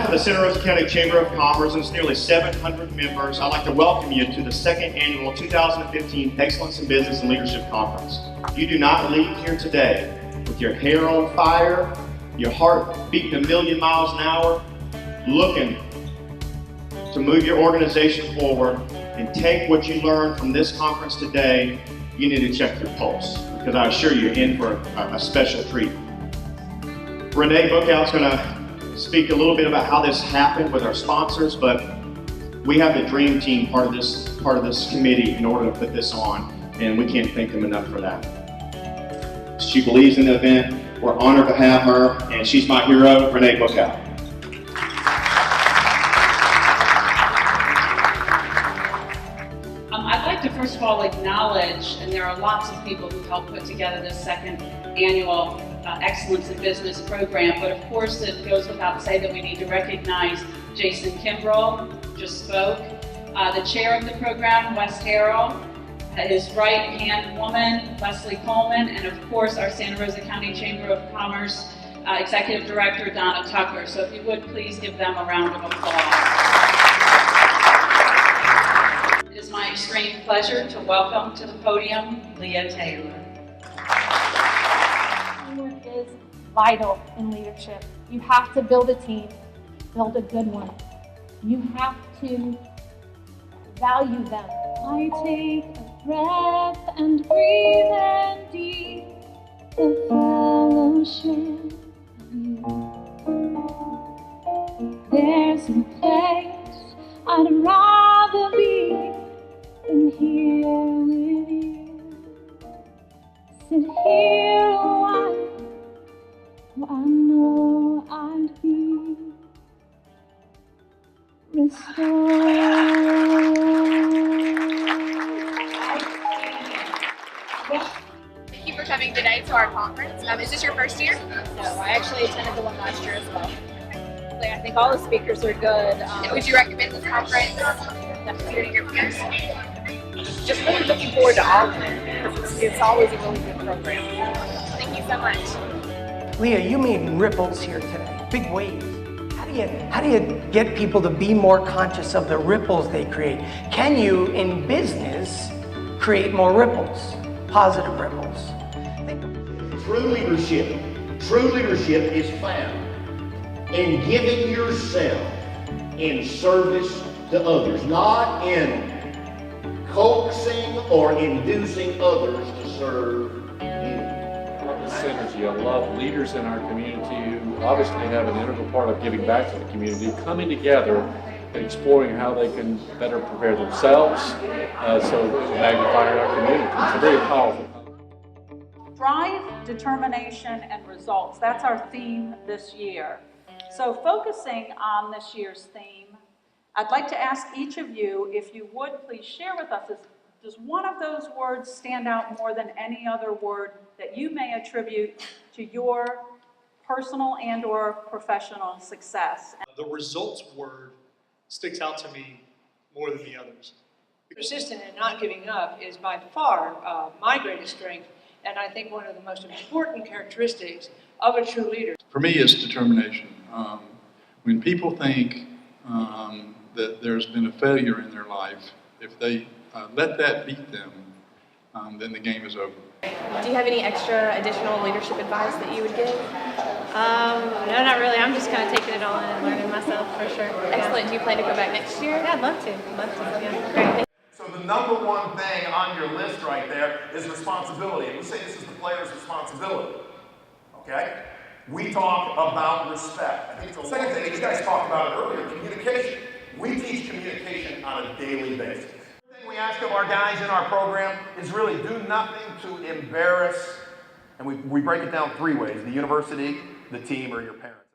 of the Santa Rosa County Chamber of Commerce and its nearly 700 members, I'd like to welcome you to the second annual 2015 Excellence in Business and Leadership Conference. You do not leave here today with your hair on fire, your heart beating a million miles an hour, looking to move your organization forward and take what you learned from this conference today. You need to check your pulse, because I assure you, you're in for a special treat. Renee Bookout's going to speak a little bit about how this happened with our sponsors, but we have the dream team part of this committee in order to put this on, and we can't thank them enough for that. She believes in the event. We're honored to have her, and she's my hero, Renee Bookout. I'd like to first of all acknowledge, and there are lots of people who helped put together this second annual Excellence in Business program, but of course it goes without saying that we need to recognize Jason Kimbrell, just spoke, the chair of the program, Wes Harrell, his right-hand woman, Leslie Coleman, and of course our Santa Rosa County Chamber of Commerce Executive Director, Donna Tucker. So if you would please give them a round of applause. It is my extreme pleasure to welcome to the podium Leah Taylor. Teamwork is vital in leadership. You have to build a team, build a good one. You have to value them. I take a breath and breathe in deep the fellowship of you. There's no place I'd rather be than here with you. Sit here a while, for I know I'd be restored. Thank you for coming today to our conference. Is this your first year? No, I actually attended the one last year as well. I think all the speakers are good. Would you recommend this conference to your peers? Just really looking forward to all of it, because it's always a really good program. Thank you so much. Leah, you made ripples here today, big waves. How do you get people to be more conscious of the ripples they create? Can you, in business, create more ripples, positive ripples? True leadership is found in giving yourself in service to others, not in coaxing or inducing others to serve you. Synergy. A lot of leaders in our community who obviously have an integral part of giving back to the community, coming together and exploring how they can better prepare themselves so it will magnify our community. It's a very powerful. Drive, determination, and results. That's our theme this year. So focusing on this year's theme, I'd like to ask each of you, if you would please share with us, does one of those words stand out more than any other word that you may attribute to your personal and or professional success? The results word sticks out to me more than the others. Persistent and not giving up is by far my greatest strength, and I think one of the most important characteristics of a true leader. For me, it's determination. When people think that there's been a failure in their life, if they let that beat them, then the game is over. Do you have any extra additional leadership advice that you would give? No, not really. I'm just kind of taking it all in and learning myself for sure. Excellent. Do you plan to go back next year? Yeah, I'd love to. Yeah, great. So the number one thing on your list right there is responsibility. And we say this is the player's responsibility. Okay? We talk about respect. I think the second thing, you guys talked about it earlier, communication. We teach communication on a daily basis. The thing we ask of our guys in our program is really do nothing to embarrass, and we break it down three ways: the university, the team, or your parents.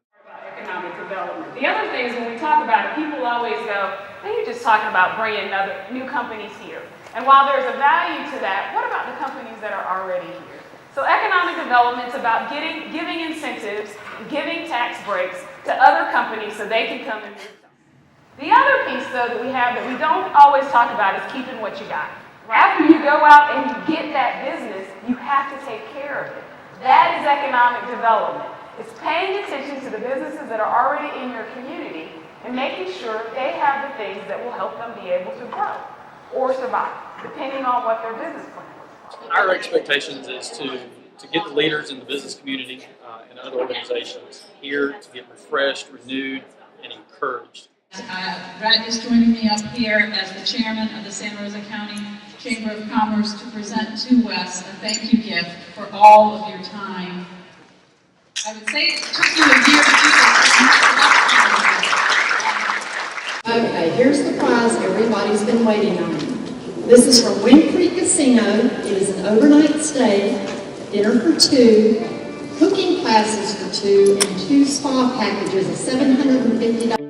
Economic development. The other thing is when we talk about it, people always go, "Hey, you're just talking about bringing new companies here." And while there's a value to that, what about the companies that are already here? So economic development is about giving incentives, giving tax breaks to other companies so they can come and do. The other piece, though, that we have that we don't always talk about is keeping what you got. After you go out and you get that business, you have to take care of it. That is economic development. It's paying attention to the businesses that are already in your community and making sure they have the things that will help them be able to grow or survive, depending on what their business plan is. Our expectations is to get the leaders in the business community and other organizations here to get refreshed, renewed, and encouraged. Brett is joining me up here as the chairman of the Santa Rosa County Chamber of Commerce to present to Wes a thank you gift for all of your time. I would say it took you a year to do this. Okay, here's the prize everybody's been waiting on. This is from Wind Creek Casino. It is an overnight stay, dinner for 2, cooking classes for 2, and 2 spa packages of $750.